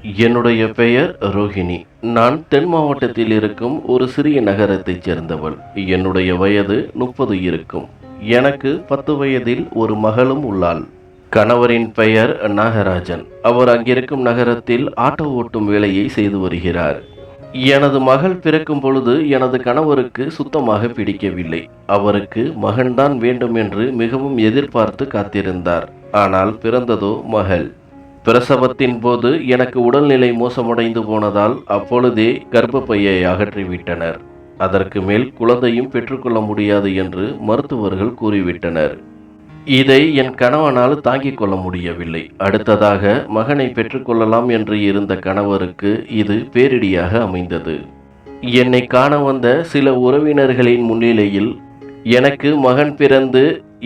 என்னுடைய பெயர் ரோஹிணி. நான் தென் மாவட்டத்தில் இருக்கும் ஒரு சிறிய நகரத்தைச் சேர்ந்தவள். என்னுடைய வயது 30 இருக்கும். எனக்கு 10 வயதில் ஒரு மகளும் உள்ளாள். கணவரின் பெயர் நாகராஜன். அவர் அங்கிருக்கும் நகரத்தில் ஆட்டோ ஓட்டும் வேலையை செய்து வருகிறார். எனது மகள் பிறக்கும் பொழுது எனது கணவருக்கு சுத்தமாக பிடிக்கவில்லை. அவருக்கு மகன்தான் வேண்டும் என்று மிகவும் எதிர்பார்த்து காத்திருந்தார். ஆனால் பிறந்ததோ மகள். பிரசவத்தின் போது எனக்கு உடல்நிலை மோசமடைந்து போனதால் அப்பொழுதே கர்ப்பப்பையை அகற்றிவிட்டனர். அதற்கு மேல் குழந்தையும் பெற்றுக்கொள்ள முடியாது என்று மருத்துவர்கள் கூறிவிட்டனர். இதை என் கணவனால் தாங்கிக் கொள்ள முடியவில்லை. அடுத்ததாக மகனை பெற்றுக்கொள்ளலாம் என்று இருந்த கணவருக்கு இது பேரிடியாக அமைந்தது. என்னை காண வந்த சில உறவினர்களின் முன்னிலையில் எனக்கு மகன் பிறந்து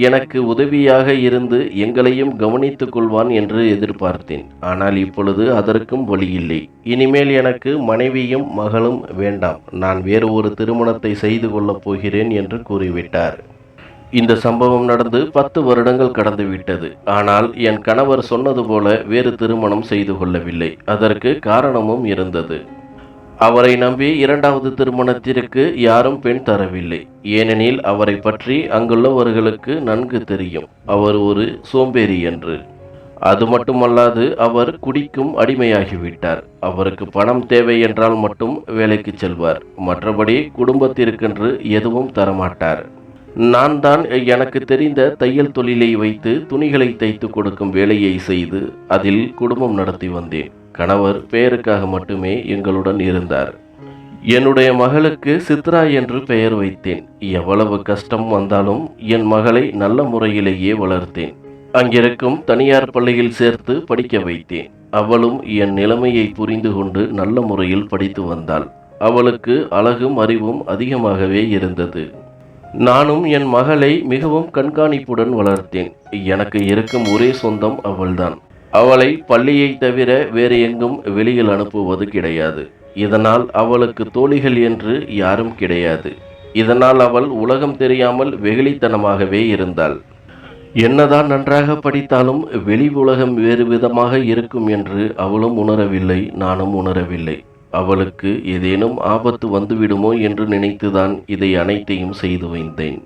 எனக்கு உதவியாக இருந்து எங்களையும் கவனித்துக் கொள்வான் என்று எதிர்பார்த்தேன். ஆனால் இப்பொழுது அதற்கும் வழியில்லை. இனிமேல் எனக்கு மனைவியும் மகளும் வேண்டாம், நான் வேறு ஒரு திருமணத்தை செய்து கொள்ளப் போகிறேன் என்று கூறிவிட்டார். இந்த சம்பவம் நடந்து 10 வருடங்கள் கடந்துவிட்டது. ஆனால் என் கணவர் சொன்னது போல வேறு திருமணம் செய்து கொள்ளவில்லை. அதற்கு காரணமும் இருந்தது. அவரை நம்பி 2வது திருமணத்திற்கு யாரும் பெண் தரவில்லை. ஏனெனில் அவரை பற்றி அங்குள்ளவர்களுக்கு நன்கு தெரியும், அவர் ஒரு சோம்பேறி என்று. அது மட்டுமல்லாது அவர் குடிக்கும் அடிமையாகிவிட்டார். அவருக்கு பணம் தேவை என்றால் மட்டும் வேலைக்கு செல்வார். மற்றபடி குடும்பத்திற்கென்று எதுவும் தரமாட்டார். நான் தான் எனக்கு தெரிந்த தையல் தொழிலை வைத்து துணிகளை தைத்து கொடுக்கும் வேலையை செய்து அதில் குடும்பம் நடத்தி வந்தேன். கணவர் பெயருக்காக மட்டுமே எங்களுடன் இருந்தார். என்னுடைய மகளுக்கு சித்ரா என்று பெயர் வைத்தேன். எவ்வளவு கஷ்டம் வந்தாலும் என் மகளை நல்ல முறையிலேயே வளர்த்தேன். அங்கிருக்கும் தனியார் பள்ளியில் சேர்த்து படிக்க வைத்தேன். அவளும் என் நிலைமையை புரிந்து கொண்டு நல்ல முறையில் படித்து வந்தாள். அவளுக்கு அழகும் அறிவும் அதிகமாகவே இருந்தது. நானும் என் மகளை மிகவும் கண்காணிப்புடன் வளர்த்தேன். எனக்கு இருக்கும் ஒரே சொந்தம் அவள்தான். அவளை பள்ளியை தவிர வேறு எங்கும் வெளியில் அனுப்புவது கிடையாது. இதனால் அவளுக்கு தோழிகள் என்று யாரும் கிடையாது. இதனால் அவள் உலகம் தெரியாமல் வெகுளித்தனமாகவே இருந்தாள். என்னதான் நன்றாக படித்தாலும் வெளி உலகம் வேறு விதமாக இருக்கும் என்று அவளும் உணரவில்லை, நானும் உணரவில்லை. அவளுக்கு ஏதேனும் ஆபத்து வந்துவிடுமோ என்று நினைத்துதான் இதை அனைத்தையும் செய்து வைத்தேன்.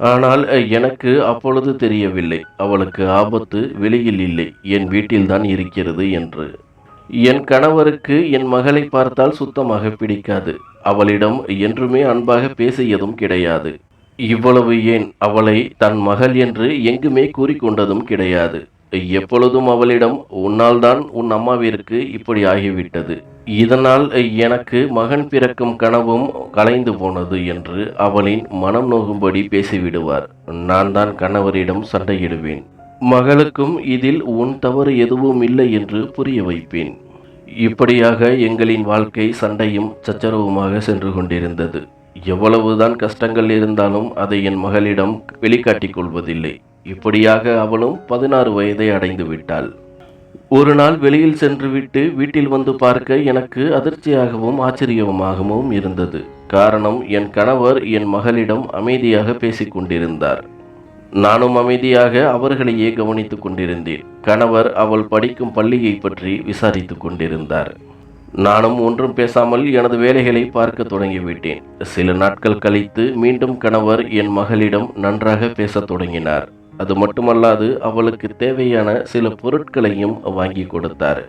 ஆனால் எனக்கு அப்பொழுது தெரியவில்லை, அவளுக்கு ஆபத்து வெளியில் இல்லை, என் வீட்டில்தான் இருக்கிறது என்று. என் கணவருக்கு என் மகளை பார்த்தால் சுத்தமாக பிடிக்காது. அவளிடம் என்றுமே அன்பாக பேசியதும் கிடையாது. இவ்வளவு ஏன், அவளை தன் மகள் என்று எங்குமே கூறிக்கொண்டதும் கிடையாது. எப்பொழுதும் அவளிடம் உன்னால் தான் உன் அம்மாவிற்கு இப்படி ஆகிவிட்டது, இதனால் எனக்கு மகன் பிறக்கும் கனவும் கலைந்து போனது என்று அவளின் மனம் நோகும்படி பேசிவிடுவார். நான் தான் கணவரிடம் சண்டையிடுவேன். மகளுக்கும் இதில் உன் தவறு எதுவும் இல்லை என்று புரிய வைப்பேன். இப்படியாக எங்களின் வாழ்க்கை சண்டையும் சச்சரவுமாக சென்று கொண்டிருந்தது. எவ்வளவுதான் கஷ்டங்கள் இருந்தாலும் அதை என் மகளிடம் வெளிக்காட்டிக் கொள்வதில்லை. இப்படியாக அவளும் 16 வயதை அடைந்து விட்டாள். ஒரு நாள் வெளியில் சென்றுவிட்டு வீட்டில் வந்து பார்க்க எனக்கு அதிர்ச்சியாகவும் ஆச்சரியமாகவும் இருந்தது. காரணம், என் கணவர் என் மகளிடம் அமைதியாக பேசிக் கொண்டிருந்தார். நானும் அமைதியாக அவர்களையே கவனித்துக் கொண்டிருந்தேன். கணவர் அவள் படிக்கும் பள்ளியை பற்றி விசாரித்து கொண்டிருந்தார். நானும் ஒன்றும் பேசாமல் எனது வேலைகளை பார்க்க தொடங்கிவிட்டேன். சில நாட்கள் கழித்து மீண்டும் கணவர் என் மகளிடம் நன்றாக பேசத் தொடங்கினார். அது மட்டுமல்லாது அவளுக்கு தேவையான சில பொருட்களையும் வாங்கி கொடுத்தார்.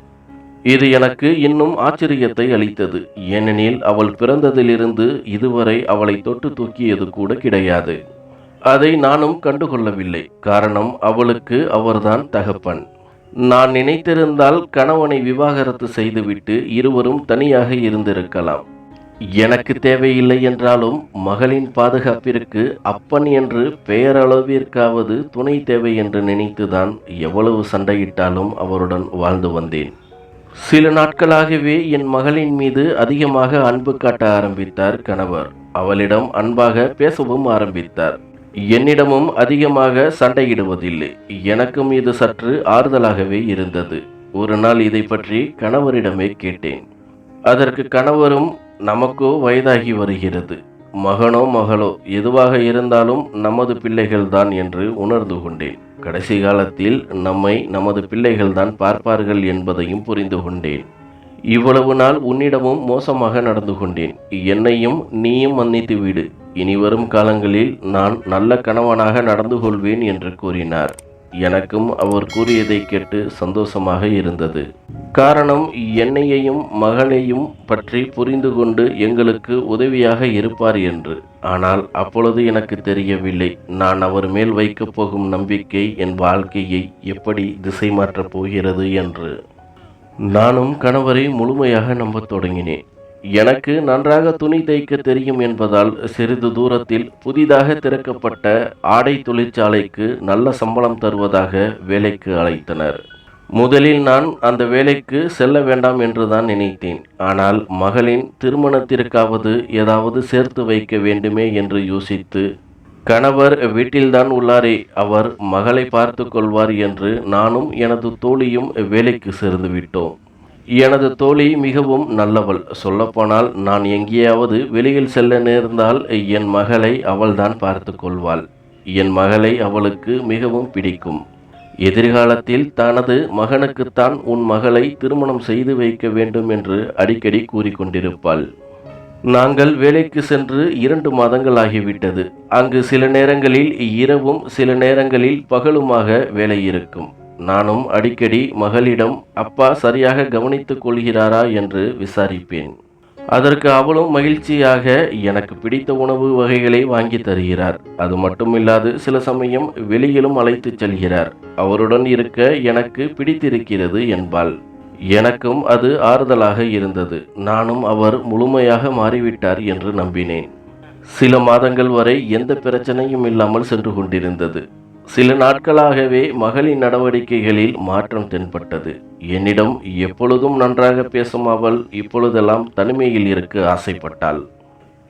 இது எனக்கு இன்னும் ஆச்சரியத்தை அளித்தது. ஏனெனில் அவள் பிறந்ததிலிருந்து இதுவரை அவளை தொட்டு தூக்கியது கூட கிடையாது. அதை நானும் கண்டுகொள்ளவில்லை. காரணம், அவளுக்கு அவர்தான் தகப்பன். நான் நினைத்திருந்தால் கணவனை விவாகரத்து செய்துவிட்டு இருவரும் தனியாக இருந்திருக்கலாம். எனக்கு தேவையில்லை என்றாலும் மகளின் பாதுகாப்பிற்கு அப்பன் என்று பெயரளவிற்காவது துணை தேவை என்று நினைத்துதான் எவ்வளவு சண்டையிட்டாலும் அவருடன் வாழ்ந்து வந்தேன். சில நாட்களாகவே என் மகளின் மீது அதிகமாக அன்பு காட்ட ஆரம்பித்தார் கணவர். அவளிடம் அன்பாக பேசவும் ஆரம்பித்தார். என்னிடமும் அதிகமாக சண்டையிடுவதில்லை. எனக்கும் இது சற்று ஆறுதலாகவே இருந்தது. ஒரு நாள் இதை பற்றி கணவரிடமே கேட்டேன். அதற்கு கணவரும், நமக்கோ வயதாகி வருகிறது, மகனோ மகளோ எதுவாக இருந்தாலும் நமது பிள்ளைகள்தான் என்று உணர்ந்து கொண்டேன். கடைசி காலத்தில் நம்மை நமது பிள்ளைகள்தான் பார்ப்பார்கள் என்பதையும் புரிந்து கொண்டேன். இவ்வளவு நாள் உன்னிடமும் மோசமாக நடந்து கொண்டேன். என்னையும் நீயும் மன்னித்து விடு. இனிவரும் காலங்களில் நான் நல்ல கணவனாக நடந்து கொள்வேன் என்று கூறினார். எனக்கும் அவர் கூறியதை கேட்டு சந்தோஷமாக இருந்தது. காரணம், என்னையையும் மகளையும் பற்றி புரிந்து கொண்டு எங்களுக்கு உதவியாக இருப்பார் என்று. ஆனால் அப்பொழுது எனக்கு தெரியவில்லை, நான் அவர் மேல் வைக்கப் போகும் நம்பிக்கை என் வாழ்க்கையை எப்படி திசை மாற்றப் போகிறது என்று. நானும் கணவரை முழுமையாக நம்பத் தொடங்கினேன். எனக்கு நன்றாக துணி தைக்க தெரியும் என்பதால் சிறிது தூரத்தில் புதிதாக திறக்கப்பட்ட ஆடை தொழிற்சாலைக்கு நல்ல சம்பளம் தருவதாக வேலைக்கு அழைத்தனர். முதலில் நான் அந்த வேலைக்கு செல்ல வேண்டாம் என்றுதான் நினைத்தேன். ஆனால் மகளின் திருமணத்திற்காவது ஏதாவது சேர்த்து வைக்க வேண்டுமே என்று யோசித்து, கணவர் வீட்டில்தான் உள்ளாரே, அவர் மகளை பார்த்து கொள்வார் என்று நானும் எனது தோழியும் வேலைக்கு சேர்ந்து விட்டோம். எனது தோழி மிகவும் நல்லவள். சொல்லப்போனால் நான் எங்கேயாவது வெளியில் செல்ல நேர்ந்தால் என் மகளை அவள்தான் பார்த்து கொள்வாள். என் மகளை அவளுக்கு மிகவும் பிடிக்கும். எதிர்காலத்தில் தனது மகனுக்குத்தான் உன் மகளை திருமணம் செய்து வைக்க வேண்டும் என்று அடிக்கடி கூறிக்கொண்டிருப்பாள். நாங்கள் வேலைக்கு சென்று 2 மாதங்கள் ஆகிவிட்டது. அங்கு சில நேரங்களில் இரவும் சில நேரங்களில் பகலுமாக வேலை இருக்கும். நானும் அடிக்கடி மகளிடம் அப்பா சரியாக கவனித்துக் கொள்கிறாரா என்று விசாரிப்பேன். அதற்கு அவளும் மகிழ்ச்சியாக எனக்கு பிடித்த உணவு வகைகளை வாங்கி தருகிறார். அது மட்டுமில்லாது சில சமயம் வெளியிலும் அழைத்துச் செல்கிறார். அவருடன் இருக்க எனக்கு பிடித்திருக்கிறது என்பாள். எனக்கும் அது ஆறுதலாக இருந்தது. நானும் அவர் முழுமையாக மாறிவிட்டார் என்று நம்பினேன். சில மாதங்கள் வரை எந்த பிரச்சனையும் இல்லாமல் சென்று கொண்டிருந்தது. சில நாட்களாகவே மகளின் நடவடிக்கைகளில் மாற்றம் தென்பட்டது. என்னிடம் எப்பொழுதும் நன்றாக பேசும் அவள் இப்பொழுதெல்லாம் தனிமையில் இருக்க ஆசைப்பட்டாள்.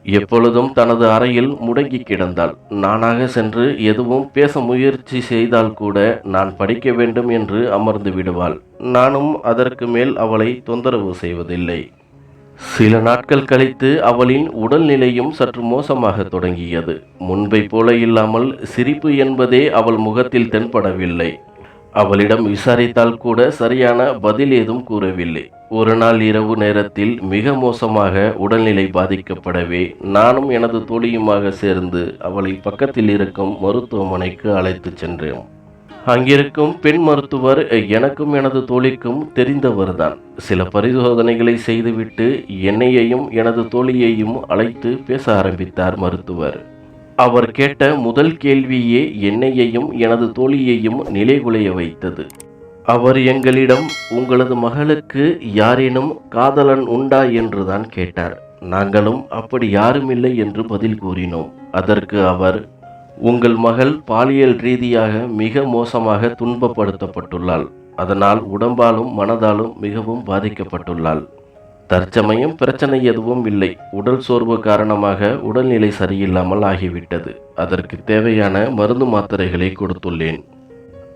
எப்பொழுதும் தனது அறையில் முடங்கி கிடந்தாள். நானாக சென்று எதுவும் பேச முயற்சி செய்தால் கூட நான் படிக்க வேண்டும் என்று அமர்ந்து விடுவாள். நானும் அதற்கு மேல் அவளை தொந்தரவு செய்வதில்லை. சில நாட்கள் கழித்து அவளின் உடல்நிலையும் சற்று மோசமாக தொடங்கியது. முன்பை போல இல்லாமல் சிரிப்பு என்பதே அவள் முகத்தில் தென்படவில்லை. அவளிடம் விசாரித்தால் கூட சரியான பதில் ஏதும் கூறவில்லை. ஒரு நாள் இரவு நேரத்தில் மிக மோசமாக உடல்நிலை பாதிக்கப்படவே நானும் எனது தோழியுமாக சேர்ந்து அவளை பக்கத்தில் இருக்கும் மருத்துவமனைக்கு அழைத்து சென்றேன். அங்கிருக்கும் பெண் மருத்துவர் எனக்கும் எனது தோழிக்கும் தெரிந்தவர்தான். சில பரிசோதனைகளை செய்துவிட்டு என்னையையும் எனது தோழியையும் அழைத்து பேச ஆரம்பித்தார் மருத்துவர். அவர் கேட்ட முதல் கேள்வியே என்னையையும் எனது தோழியையும் நிலைகுலைய வைத்தது. அவர் எங்களிடம், உங்களது மகளுக்கு யாரேனும் காதலன் உண்டா என்றுதான் கேட்டார். நாங்களும் அப்படி யாருமில்லை என்று பதில் கூறினோம். அதற்கு அவர், உங்கள் மகள் பாலியல் ரீதியாக மிக மோசமாக துன்பப்படுத்தப்பட்டுள்ளாள். அதனால் உடம்பாலும் மனதாலும் மிகவும் பாதிக்கப்பட்டுள்ளாள். தற்சமயம் பிரச்சனை எதுவும் இல்லை. உடல் சோர்வு காரணமாக உடல்நிலை சரியில்லாமல் ஆகிவிட்டது. அதற்கு தேவையான மருந்து மாத்திரைகளை கொடுத்துள்ளேன்.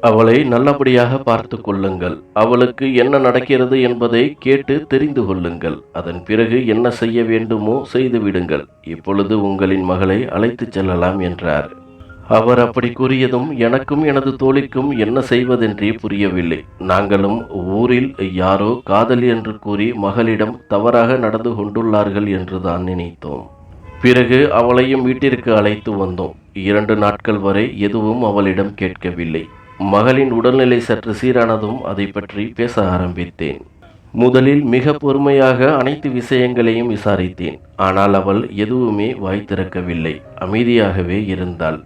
அவளை நல்லபடியாக பார்த்து கொள்ளுங்கள். அவளுக்கு என்ன நடக்கிறது என்பதை கேட்டு தெரிந்து கொள்ளுங்கள். அதன் பிறகு என்ன செய்ய வேண்டுமோ செய்துவிடுங்கள். இப்பொழுது உங்களின் மகளை அழைத்துச் செல்லலாம் என்றார். அவர் அப்படி கூறியதும் எனக்கும் எனது தோழிக்கும் என்ன செய்வதென்றே புரியவில்லை. நாங்களும் ஊரில் யாரோ காதல் என்று கூறி மகளிடம் தவறாக நடந்து கொண்டுள்ளார்கள் என்றுதான் நினைத்தோம். பிறகு அவளையும் வீட்டிற்கு அழைத்து வந்தோம். 2 நாட்கள் வரை எதுவும் அவளிடம் கேட்கவில்லை. மகளின் உடல்நிலை சற்று சீரானதும் அதை பற்றி பேச ஆரம்பித்தேன். முதலில் மிக பொறுமையாக அனைத்து விஷயங்களையும் விசாரித்தேன். ஆனால் அவள் எதுவுமே வாய் திறக்கவில்லை. அமைதியாகவே இருந்தாள்.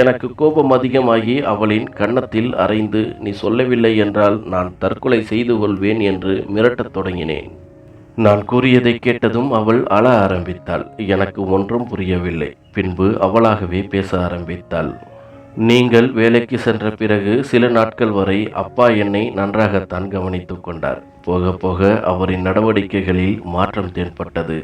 எனக்கு கோபம் அதிகமாகி அவளின் கன்னத்தில் அறைந்து, நீ சொல்லவில்லை என்றால் நான் தற்கொலை செய்து கொள்வேன் என்று மிரட்டத் தொடங்கினேன். நான் கூறியதை கேட்டதும் அவள் அழ ஆரம்பித்தாள். எனக்கு ஒன்றும் புரியவில்லை. பின்பு அவளாகவே பேச ஆரம்பித்தாள். நீங்கள் வேலைக்கு சென்ற பிறகு சில நாட்கள் வரை அப்பா என்னை நன்றாகத்தான் கவனித்து கொண்டார். போக போக அவரின் நடவடிக்கைகளில் மாற்றம் தென்பட்டது.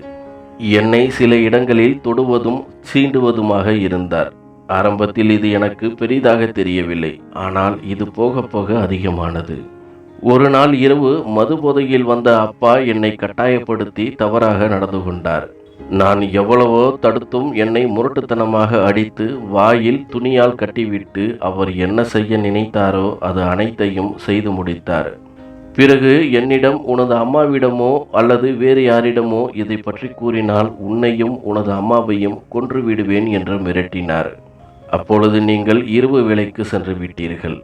என்னை சில இடங்களில் தொடுவதும் சீண்டுவதுமாக இருந்தார். ஆரம்பத்தில் இது எனக்கு பெரிதாக தெரியவில்லை. ஆனால் இது போக போக அதிகமானது. ஒரு நாள் இரவு மது போதையில் வந்த அப்பா என்னை கட்டாயப்படுத்தி தவறாக நடந்து கொண்டார். நான் எவ்வளவோ தடுத்தும் என்னை முரட்டுத்தனமாக அடித்து வாயில் துணியால் கட்டிவிட்டு அவர் என்ன செய்ய நினைத்தாரோ அது அனைத்தையும் செய்து முடித்தார். பிறகு என்னிடம் உனது அம்மாவிடமோ அல்லது வேறு யாரிடமோ இதை பற்றி கூறினால் உன்னையும் உனது அம்மாவையும் கொன்று விடுவேன் என்று மிரட்டினார். அப்பொழுது நீங்கள் இரவு வேலைக்கு சென்று விட்டீர்கள்.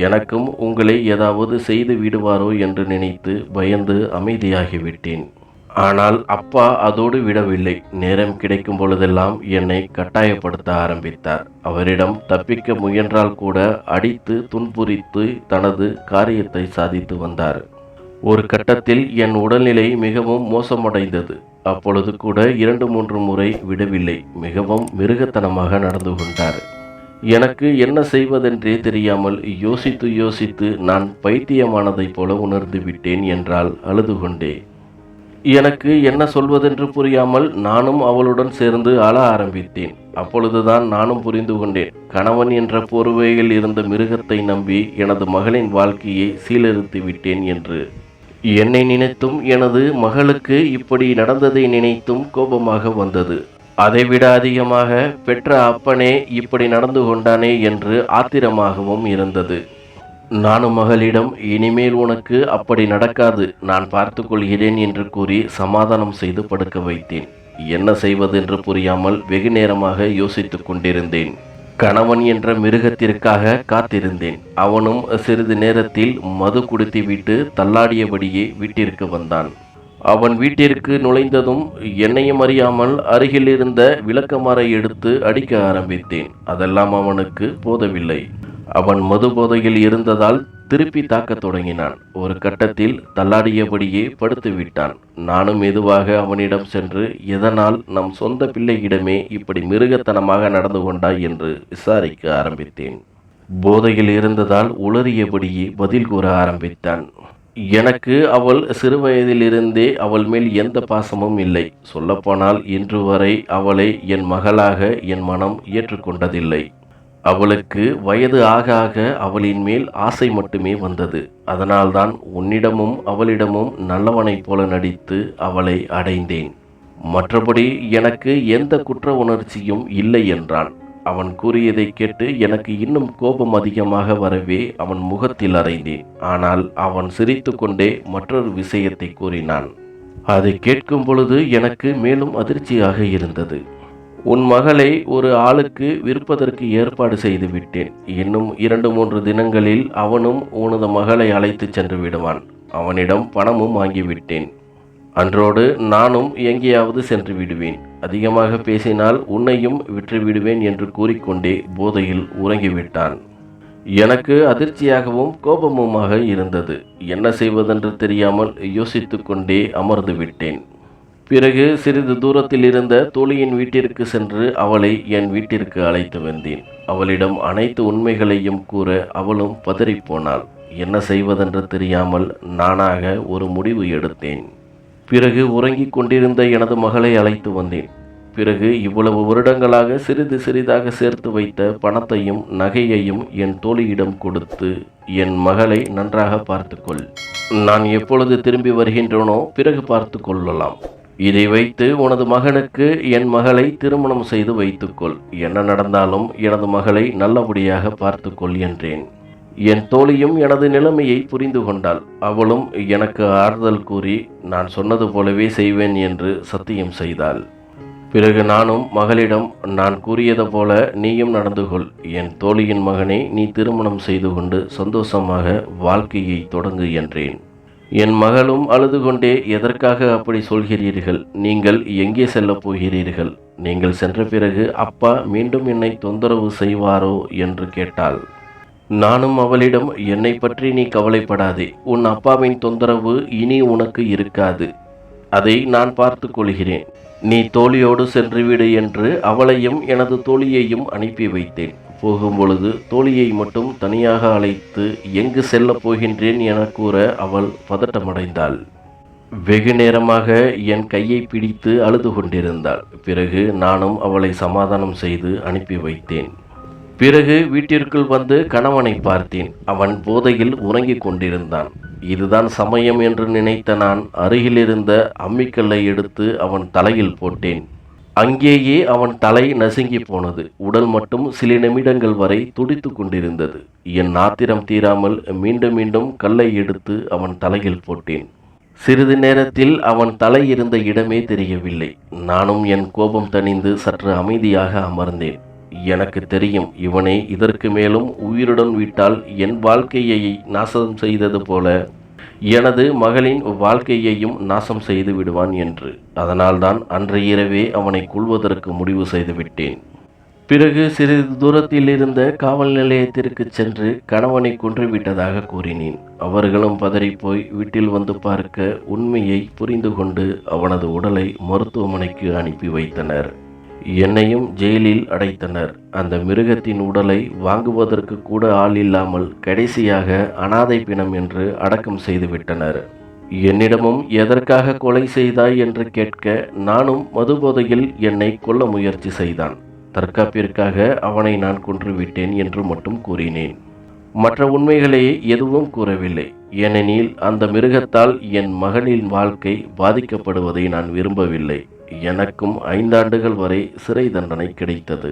எனக்கும் உங்களை ஏதாவது செய்து விடுவாரோ என்று நினைத்து பயந்து அமைதியாகிவிட்டேன். ஆனால் அப்பா அதோடு விடவில்லை. நேரம் கிடைக்கும் பொழுதெல்லாம் என்னை கட்டாயப்படுத்த ஆரம்பித்தார். அவரிடம் தப்பிக்க முயன்றால் கூட அடித்து துன்புறுத்தி தனது காரியத்தை சாதித்து வந்தார். ஒரு கட்டத்தில் என் உடல்நிலை மிகவும் மோசமடைந்தது. அப்பொழுது கூட 2-3 முறை விடவில்லை. மிகவும் மிருகத்தனமாக நடந்து கொண்டார். எனக்கு என்ன செய்வதென்றே தெரியாமல் யோசித்து யோசித்து நான் பைத்தியமானதைப் போல உணர்ந்து விட்டேன் என்றால் அழுது கொண்டே. எனக்கு என்ன சொல்வதென்று புரியாமல் நானும் அவளுடன் சேர்ந்து அழ ஆரம்பித்தேன். அப்பொழுதுதான் நானும் புரிந்து கொண்டேன். கணவன் என்ற போர்வையில் இருந்த மிருகத்தை நம்பி எனது மகளின் வாழ்க்கையை சீரழித்து விட்டேன் என்று. என்னை நினைத்தும் எனது மகளுக்கு இப்படி நடந்ததை நினைத்தும் கோபமாக வந்தது. அதைவிட அதிகமாக பெற்ற அப்பனே இப்படி நடந்து கொண்டானே என்று ஆத்திரமாகவும் இருந்தது. நானும் மகளிடம் இனிமேல் உனக்கு அப்படி நடக்காது, நான் பார்த்து கொள்கிறேன் என்று கூறி சமாதானம் செய்து படுக்க வைத்தேன். என்ன செய்வதென்று புரியாமல் வெகு நேரமாக யோசித்து கொண்டிருந்தேன். கணவன் என்ற மிருகத்திற்காக காத்திருந்தேன். அவனும் சிறிது நேரத்தில் மது குடித்துவிட்டு தள்ளாடியபடியே வீட்டிற்கு வந்தான். அவன் வீட்டிற்கு நுழைந்ததும் என்னையும் அறியாமல் அருகில் இருந்த விளக்கமாரை எடுத்து அடிக்க ஆரம்பித்தேன். அதெல்லாம் அவனுக்கு போதவில்லை. அவன் மது போதையில் இருந்ததால் திருப்பி தாக்கத் தொடங்கினான். ஒரு கட்டத்தில் தள்ளாடியபடியே படுத்து விட்டான். நானும் மெதுவாக அவனிடம் சென்று, எதனால் நம் சொந்த பிள்ளையிடமே இப்படி மிருகத்தனமாக நடந்து கொண்டாய் என்று விசாரிக்க ஆரம்பித்தேன். போதையில் இருந்ததால் உளறியபடியே பதில் கூற ஆரம்பித்தான். எனக்கு அவள் சிறுவயதிலிருந்தே அவள் மேல் எந்த பாசமும் இல்லை. சொல்லப்போனால் இன்று வரை அவளை என் மகளாக என் மனம் ஏற்றுக்கொண்டதில்லை. அவளுக்கு வயது ஆக ஆக அவளின் மேல் ஆசை மட்டுமே வந்தது. அதனால்தான் உன்னிடமும் அவளிடமும் நல்லவனைப் போல நடித்து அவளை அடைந்தேன். மற்றபடி எனக்கு எந்த குற்ற உணர்ச்சியும் இல்லை என்றான். அவன் கூறியதை கேட்டு எனக்கு இன்னும் கோபம் அதிகமாக வரவே அவன் முகத்தில் அறைந்தேன். ஆனால் அவன் சிரித்து கொண்டே மற்றொரு விஷயத்தை கூறினான். அதை கேட்கும் பொழுது எனக்கு மேலும் அதிர்ச்சியாக இருந்தது. உன் மகளை ஒரு ஆளுக்கு விற்பதற்கு ஏற்பாடு செய்து விட்டேன். இன்னும் 2-3 தினங்களில் அவனும் உனது மகளை அழைத்து சென்று விடுவான். அவனிடம் பணமும் வாங்கிவிட்டேன். அன்றோடு நானும் எங்கேயாவது சென்று விடுவேன். அதிகமாக பேசினால் உன்னையும் விற்றுவிடுவேன் என்று கூறிக்கொண்டே போதையில் உறங்கிவிட்டான். எனக்கு அதிர்ச்சியாகவும் கோபமுமாக இருந்தது. என்ன செய்வதென்று தெரியாமல் யோசித்து கொண்டே அமர்ந்து விட்டேன். பிறகு சிறிது தூரத்தில் இருந்த தோழியின் வீட்டிற்கு சென்று அவளை என் வீட்டிற்கு அழைத்து வந்தேன். அவளிடம் அனைத்து உண்மைகளையும் கூற அவளும் பதறிப்போனாள். என்ன செய்வதென்று தெரியாமல் நானாக ஒரு முடிவு எடுத்தேன். பிறகு உறங்கிக் கொண்டிருந்த எனது மகளை அழைத்து வந்தேன். பிறகு இவ்வளவு வருடங்களாக சிறிது சிறிதாக சேர்த்து வைத்த பணத்தையும் நகையையும் என் தோழியிடம் கொடுத்து, என் மகளை நன்றாக பார்த்துக்கொள். நான் எப்பொழுது திரும்பி வருகின்றனோ பிறகு பார்த்து கொள்ளலாம். இதை வைத்து உனது மகனுக்கு என் மகளை திருமணம் செய்து வைத்துக்கொள். என்ன நடந்தாலும் எனது மகளை நல்லபடியாக பார்த்துக்கொள் என்றேன். என் தோழியும் எனது நிலைமையை புரிந்து கொண்டாள். அவளும் எனக்கு ஆறுதல் கூறி நான் சொன்னது போலவே செய்வேன் என்று சத்தியம் செய்தாள். பிறகு நானும் மகளிடம், நான் கூறியது போல நீயும் நடந்து கொள். என் தோழியின் மகனை நீ திருமணம் செய்து கொண்டு சந்தோஷமாக வாழ்க்கையை தொடங்கு என்றேன். என் மகளும் அழுது கொண்டே, எதற்காக அப்படி சொல்கிறீர்கள்? நீங்கள் எங்கே செல்லப் போகிறீர்கள்? நீங்கள் சென்ற பிறகு அப்பா மீண்டும் என்னை தொந்தரவு செய்வாரோ என்று கேட்டாள். நானும் அவளிடம், என்னை பற்றி நீ கவலைப்படாதே. உன் அப்பாவின் தொந்தரவு இனி உனக்கு இருக்காது. அதை நான் பார்த்து கொள்கிறேன். நீ தோழியோடு சென்றுவிடு என்று அவளையும் எனது தோழியையும் அனுப்பி வைத்தேன். போகும்பொழுது தோழியை மட்டும் தனியாக அழைத்து எங்கு செல்லப் போகின்றேன் என கூற அவள் பதட்டமடைந்தாள். வெகு நேரமாக என் கையை பிடித்து அழுது கொண்டிருந்தாள். பிறகு நானும் அவளை சமாதானம் செய்து அனுப்பி வைத்தேன். பிறகு வீட்டிற்குள் வந்து கணவனை பார்த்தேன். அவன் போதையில் உறங்கிக் கொண்டிருந்தான். இதுதான் சமயம் என்று நினைத்த நான் அருகிலிருந்த அம்மிக்கல்லை எடுத்து அவன் தலையில் போட்டேன். அங்கேயே அவன் தலை நசுங்கி போனது. உடல் மட்டும் சில நிமிடங்கள் வரை துடித்து கொண்டிருந்தது. என் ஆத்திரம் தீராமல் மீண்டும் மீண்டும் கல்லை எடுத்து அவன் தலையில் போட்டேன். சிறிது நேரத்தில் அவன் தலை இருந்த இடமே தெரியவில்லை. நானும் என் கோபம் தணிந்து சற்று அமைதியாக அமர்ந்தேன். எனக்கு தெரியும், இவனை இதற்கு மேலும் உயிருடன் விட்டால் என் வாழ்க்கையை நாசம் செய்தது போல எனது மகளின் வாழ்க்கையையும் நாசம் செய்து விடுவான் என்று. அதனால்தான் அன்று இரவே அவனை கொல்வதற்கு முடிவு செய்துவிட்டேன். பிறகு சிறிது தூரத்தில் இருந்த காவல் நிலையத்திற்கு சென்று கணவனை கொன்றுவிட்டதாக கூறினேன். அவர்களும் பதறிப்போய் வீட்டில் வந்து பார்க்க உண்மையை புரிந்து கொண்டு அவனது உடலை மருத்துவமனைக்கு அனுப்பி வைத்தனர். என்னையும் ஜெயிலில் அடைத்தனர். அந்த மிருகத்தின் உடலை வாங்குவதற்கு கூட ஆள் இல்லாமல் கடைசியாக அனாதை பிணம் என்று அடக்கம் செய்துவிட்டனர். என்னிடமும் எதற்காக கொலை செய்தாய் என்று கேட்க, நானும் மதுபோதையில் என்னை கொல்ல முயற்சி செய்தான், தற்காப்பிற்காக அவனை நான் கொன்றுவிட்டேன் என்று மட்டும் கூறினேன். மற்ற உண்மைகளை எதுவும் கூறவில்லை. ஏனெனில் அந்த மிருகத்தால் என் மகளின் வாழ்க்கை பாதிக்கப்படுவதை நான் விரும்பவில்லை. எனக்கும் 5 ஆண்டுகள் வரை சிறை தண்டனை கிடைத்தது.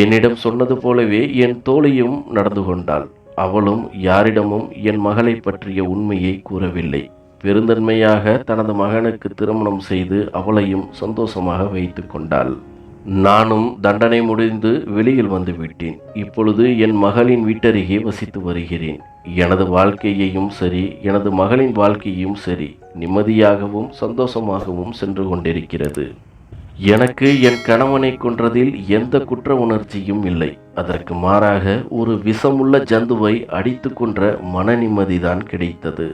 என்னிடம் சொன்னது போலவே என் தோழியும் நடந்து கொண்டாள். அவளும் யாரிடமும் என் மகளை பற்றிய உண்மையை கூறவில்லை. பெருந்தன்மையாக தனது மகனுக்கு திருமணம் செய்து அவளையும் சந்தோஷமாக வைத்து கொண்டாள். நானும் தண்டனை முடிந்து வெளியில் வந்துவிட்டேன். இப்பொழுது என் மகளின் வீட்டருகே வசித்து வருகிறேன். எனது வாழ்க்கையையும் சரி, எனது மகளின் வாழ்க்கையும் சரி, நிம்மதியாகவும் சந்தோஷமாகவும் சென்று கொண்டிருக்கிறது. எனக்கு என் கணவனை கொன்றதில் எந்த குற்ற உணர்ச்சியும் இல்லை. அதற்கு மாறாக ஒரு விஷமுள்ள ஜந்துவை அடித்து கொன்ற மன நிம்மதிதான் கிடைத்தது.